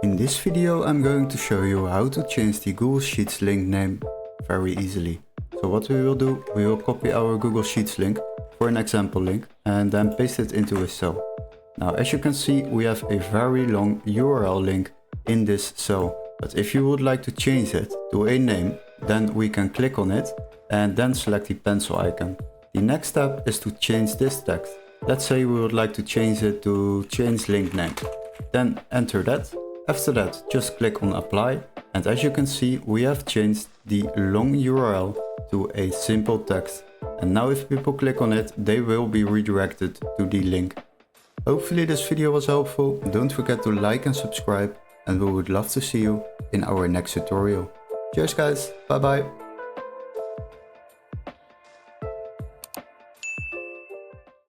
In this video I'm going to show you how to change the Google Sheets link name very easily. So what we will do, we will copy our Google Sheets link for an example link and then paste it into a cell. Now as you can see we have a very long URL link in this cell, but if you would like to change it to a name, then we can click on it and then select the pencil icon. The next step is to change this text. Let's say we would like to change it to change link name. Then enter that. After that, just click on apply, and as you can see, we have changed the long URL to a simple text. And now if people click on it, they will be redirected to the link. Hopefully this video was helpful. Don't forget to like and subscribe, and we would love to see you in our next tutorial. Cheers guys, bye bye.